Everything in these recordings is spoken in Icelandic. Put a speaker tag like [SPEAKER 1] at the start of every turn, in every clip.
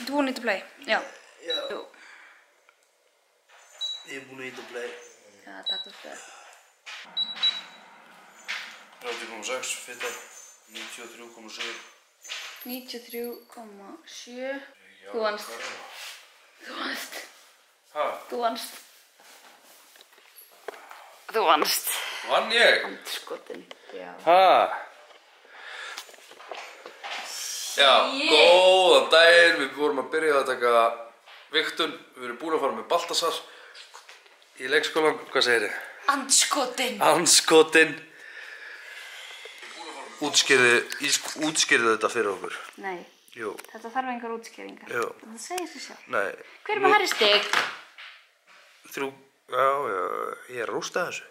[SPEAKER 1] Ertu búin að hita play? Já.
[SPEAKER 2] Já.
[SPEAKER 1] Jú.
[SPEAKER 2] Ég búin að hita play.
[SPEAKER 1] Já, takk fyrir.
[SPEAKER 2] 30,6, fita, 93,7.
[SPEAKER 1] 93,7. Þú vannst. Þú vannst.
[SPEAKER 2] Hæ?
[SPEAKER 1] Þú vannst. Þú vannst.
[SPEAKER 2] Vann ég?
[SPEAKER 1] Andskotin. Já.
[SPEAKER 2] Hæ? Já, góðan daginn, við vorum að byrja að taka vigtun, við erum búin að fara með Baltasar í leikskólan, hvað segir þið?
[SPEAKER 1] Andskotin.
[SPEAKER 2] Andskotin. Útskýrðu þetta fyrir okkur.
[SPEAKER 1] Nei,
[SPEAKER 2] Jú.
[SPEAKER 1] þetta þarf engar útskýringar.
[SPEAKER 2] Jú.
[SPEAKER 1] Þetta segir sig sjálf.
[SPEAKER 2] Nei.
[SPEAKER 1] Hver er með hærri stig?
[SPEAKER 2] 3, já, ég er að rústa þessu.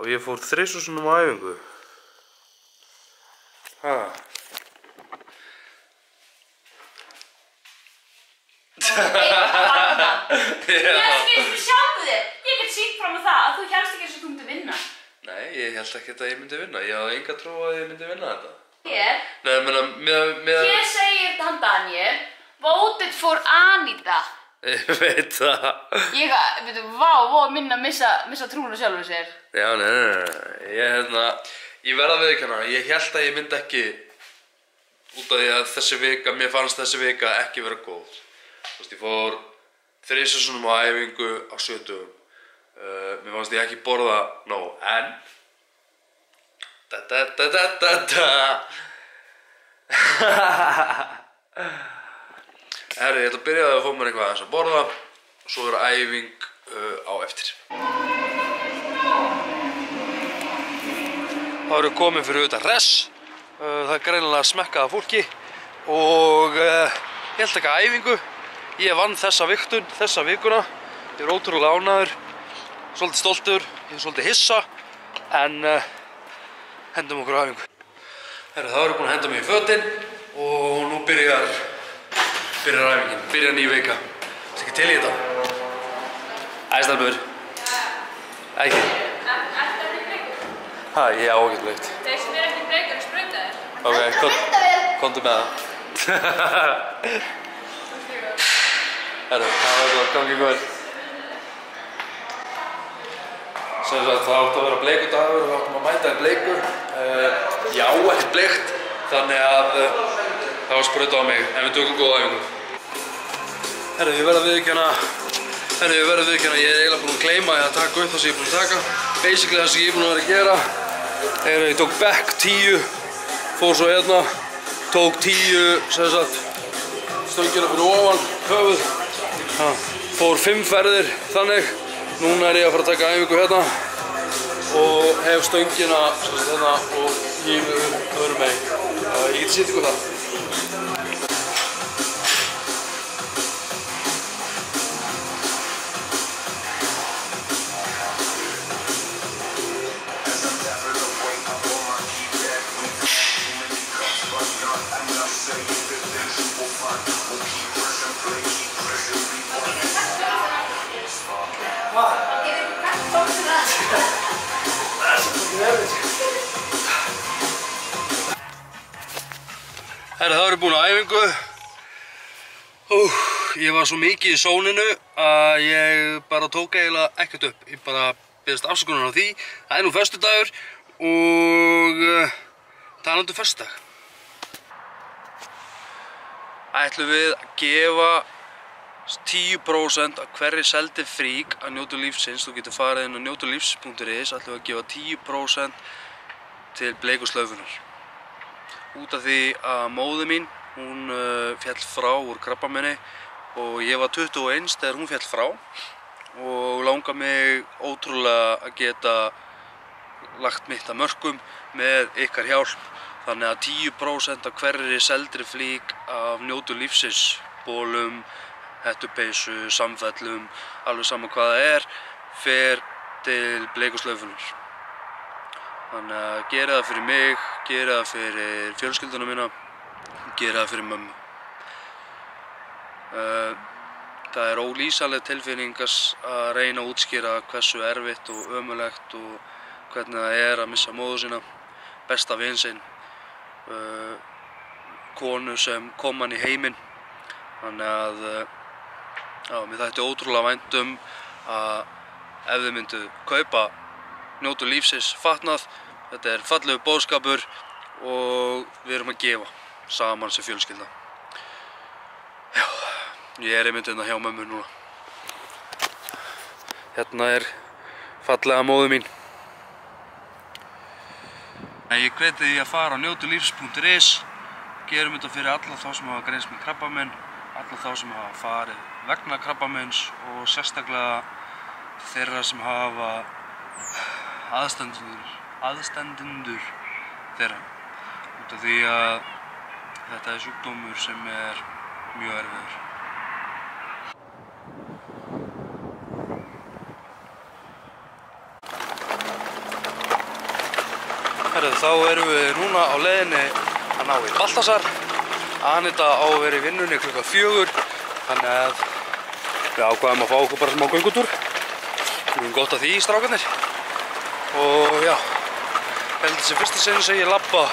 [SPEAKER 2] Og ég fór 3 sinnum á æfingu.
[SPEAKER 1] Ég skil sjálfu þér. Ég get sýnt fram á það að þú hélst ekki eins og þú myndir vinna.
[SPEAKER 2] Nei, ég held ekki að ég myndi vinna. Ég hafði enga trú að ég myndi vinna þetta.
[SPEAKER 1] Hér.
[SPEAKER 2] Nei, með...
[SPEAKER 1] Hér segir hann Daniel, voted for Anita.
[SPEAKER 2] Ég veit það.
[SPEAKER 1] Ég, veitu, vá, minna missa trúna sjálfur sér.
[SPEAKER 2] Já, nei. Ég verða að viðurkenna, ég held að ég myndi ekki út af því að mér fannst þessi vika ekki vera góð. Þú veist, ég fór 3 sinnum á æfingu á 7 dögum. Mér fannst ég ekki borða nóg, en Herri, ég ætla að byrja að fá mér eitthvað aðeins að borða og svo er æfing á eftir. Það eru komin fyrir auðvitað res. Það er greinilega smekkað af fólki og ég held ekki að æfingu. Ég vann þessa vigtun, þessa vikuna. Ég er ótrúlega ánægður, svolítið stoltur, ég er svolítið hissa, en hendum okkur á æfingu. Herra, þá erum við búin að henda mig í fötin og nú byrjar æfingin, byrjar ný vika. Það ekki til í þetta? Æstalbur. Ekki?
[SPEAKER 1] Ertu ekki breykur?
[SPEAKER 2] Hæ, ég á ekki bleikt.
[SPEAKER 1] Þeir sem er ekki breykur sprauta þér.
[SPEAKER 2] Ok, komdu með það. Herru, það var eitthvað gangi góður. Sem sagt, það átti að vera bleikur dagur og við áttum að mæta í bleikur. Ég á ekkert bleikt, þannig að það var sprautað á mig, en við tökum góða æfingu. Herru, ég verð að viðurkenna, ég er eiginlega búinn að gleyma að taka upp það sem ég er búinn að taka. Basically það sem ég er búinn að vera að gera er að ég tók back 10, fór svo hérna, tók 10, sem sagt, stöngina fyrir ofan höfuð. Fór 5 ferðir þannig. Núna er ég að fara að taka æfingu hérna og hef stöngina hérna og hífi öðrum megin. Ég get sýnt ykkur það. Herra, þá erum við búin á æfingu. Ég var svo mikið í sóninu að ég bara tók eiginlega ekkert upp. Ég bara biðst afsökunar á því. Það er nú föstudagur og talandi um föstudag. Ætlum við að gefa 10% af hverri seldi frík að njóta lífsins. Þú getur farið inn á njótalífs.is. Ætlum við að gefa 10% til Bleikuslaufunnar. Út af því að móðir mín, hún féll frá úr krabbameini og ég var 21 þegar hún féll frá og langar mig ótrúlega að geta lagt mitt að mörkum með ykkar hjálp. Þannig að 10% af hverri seldri flík af njótu lífsins, bólum, hettupeysu, samfellum, alveg sama hvað það er, fer til Bleikuslaufunnar. Þannig að gera það fyrir mig, gera það fyrir fjölskylduna mína, gera það fyrir mömmu. Það er ólýsanleg tilfinning að reyna að útskýra hversu erfitt og ömurlegt og hvernig það er að missa móður sína, besta vin sinn, konu sem kom hann í heiminn Þannig að já, mér þætti ótrúlega vænt að ef þið myndu kaupa Njótum lífsins fatnað. Þetta er fallegur boðskapur og við erum að gefa saman sem fjölskylda. Já, ég er einmitt hérna hjá mömmu núna. Hérna er fallega móðir mín. Ég hveti því að fara á njótulífs.is. Gerum þetta fyrir alla þá sem hafa greinst með krabbamein, alla þá sem hafa farið vegna krabbameins og sérstaklega þeirra sem hafa aðstandendur þeirra. Út af því að þetta er sjúkdómur sem er mjög erfiður. Þá erum við núna á leiðinni að ná í Baltasar. Anita á að vera í vinnunni klukkan 4, þannig að við ákvaðum að fá okkur bara smá göngutúr. Við erum gott að því, strákarnir. Og já, heldur sem fyrsta sinn sem ég labba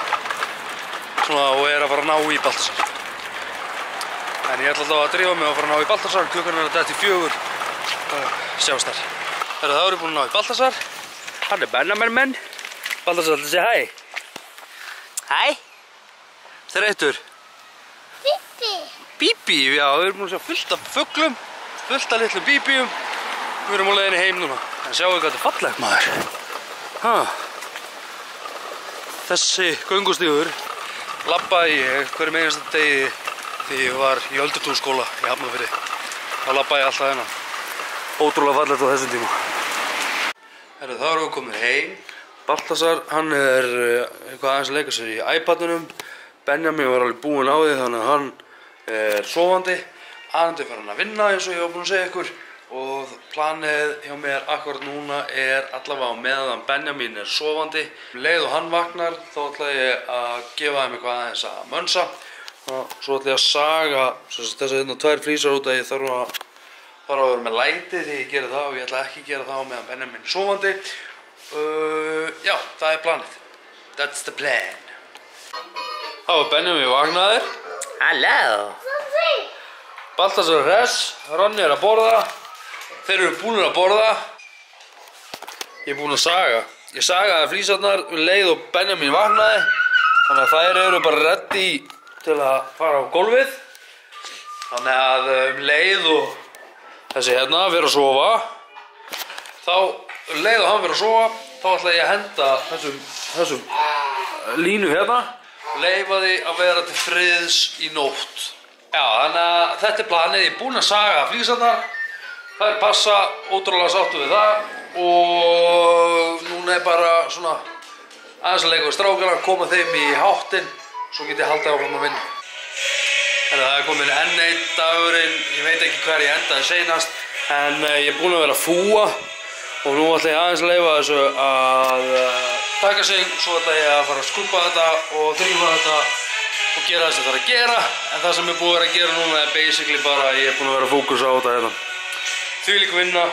[SPEAKER 2] svona og er að fara að ná í Baltasar. En ég ætla alltaf að drífa mig að fara að ná í Baltasar. Klukkan er að detta í 4. Sjáumst þar. Þá erum við búin að ná í Baltasar. Hann er Benjamin. Baltasar, ætla að segja hæ. Hæ. Þreyttur.
[SPEAKER 3] Bíbí.
[SPEAKER 2] Bíbí, já, við erum búin að sjá fullt af fuglum, fullt af litlum bíbíum. Við erum á leiðinni heim núna. En sjáum við hvað þetta er fallegt, maður. Þessi göngustígur labbaði ég hverjum einasta degi þegar ég var í Öldutúnsskóla í Hafnarfirði. Þá labbaði ég alltaf þennan. Ótrúlega fallegt á þessum tíma. Þá erum við komin heim. Baltasar, hann er eitthvað aðeins að leika sér í iPadunum. Benjamin var alveg búinn á því, þannig að hann er sofandi. Anandi fer hann að vinna eins og ég var búinn að segja ykkur. Og planið hjá mér akkurat núna er allavega meðan Benjamin er sofandi. Leið og hann vaknar, þá ætla ég að gefa þeim eitthvað aðeins að mönsa. Og svo ætla ég að saga þessar hérna 2 flísar út að ég þarf að vera með læti þegar ég geri það og ég ætla ekki að gera það meðan Benjamin er sofandi. Já, það er planið. That's the plan. Þá er Benjamin vaknaður.
[SPEAKER 3] Halló.
[SPEAKER 2] Baltasar er hress, Ronni er að borða. Þeir eru búinir að borða. Ég er búinn að saga. Ég sagaði flísarnar leið og Benjamin vaknaði. Þannig að þær eru bara ready til að fara á gólfið. Þannig að leið og þessi hérna fyrir að sofa. Þá leið og hann fyrir að sofa, þá ætla ég að henda þessum línu hérna og leyfa því að vera til friðs í nótt. Já, þannig að þetta er planið. Ég er búinn að saga flísarnar. Þær passa ótrúlega sáttu við það og núna er bara svona aðeins að leika við strákana, koma þeim í háttinn, svo get ég haldið áfram að vinna. Það er komin enn einn dagurinn, ég veit ekki hver ég endaði seinast, en ég er búinn að vera að fúa. Og nú ætla ég aðeins að leyfa þessu að taka sig, svo ætla ég að fara að skúpa þetta og þrífa þetta og gera það sem það er að gera. En það sem ég er búinn að vera að gera núna er basically bara að ég er búinn að vera að fókusa á þetta hérna. Þvílík vinna,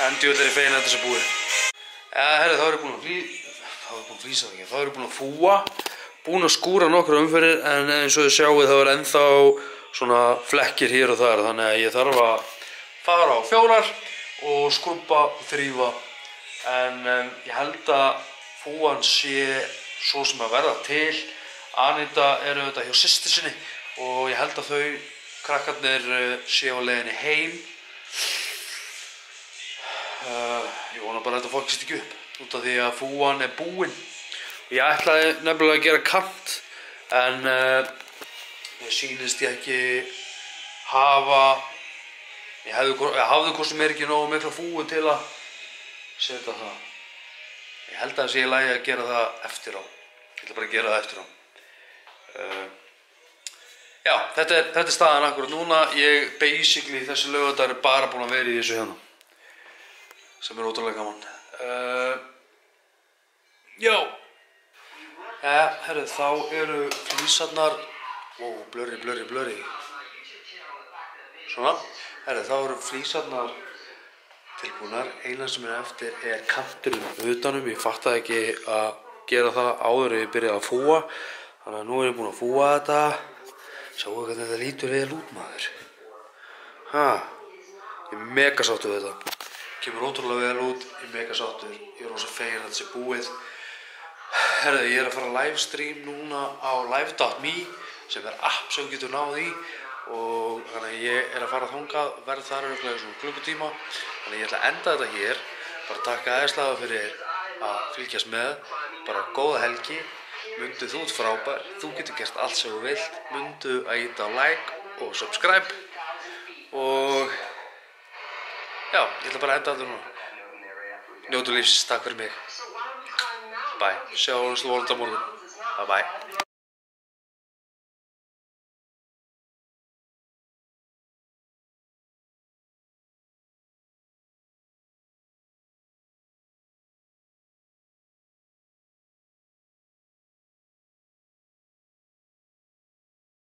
[SPEAKER 2] en djöfull er ég feginn að þetta sé búið. Herri, þá erum við búin að fúa, búinn að skúra nokkra umferðir, en eins og þið sjáið þá er ennþá svona flekkir hér og þar, þannig að ég þarf að fara á 4 og skrubba og þrífa. En ég held að fúan sé svo sem að verða til. Anita er auðvitað hjá systur sinni og ég held að þau krakkarnir séu á leiðinni heim. Ég vona bara að þetta fokkist ekki upp út af því að fúan er búinn. Ég ætlaði nefnilega að gera kant en mér sýnist ég ekki hafa ég hafði hvort sem er ekki nógu mikla fúu til að setja það. Ég held að það sé í lagi að gera það eftir á. Ég ætla bara að gera það eftir á. Já, þetta er staðan akkurat núna. Ég basically þessi laugardagur er bara búinn að vera í þessu hérna. Sem er ótrúlega gaman. Já. Herru, þá eru flísarnar. Wow, blurry. Svona. Herru, þá eru flísarnar tilbúnar. Eina sem er eftir er kanturinn utanum. Ég fattaði ekki að gera það áður en ég byrjaði að fúa. Þannig að nú er ég búinn að fúa þetta. Sjáu hvernig þetta lítur vel út, maður. Ég er mega sáttur við þetta. Kemur ótrúlega vel út, ég er mega sáttur. Ég er rosa feginn að þetta sé búið. Herðu, ég er að fara livestream núna á live.me sem er app sem þú getur náð í og þannig að ég er að fara þangað, verð þar örugglega í svona klukkutíma. Þannig að ég ætla að enda þetta hér. Bara takka æðislega fyrir að fylgjast með. Bara góða helgi. Mundu þú ert frábær. Þú getur gert allt sem þú vilt. Mundu að ýta á like og subscribe. Og já, ég ætla bara að enda þetta núna. Njótu lífsins, takk fyrir mig. Bye. Sjáumst vonandi á morgun. Bye bye.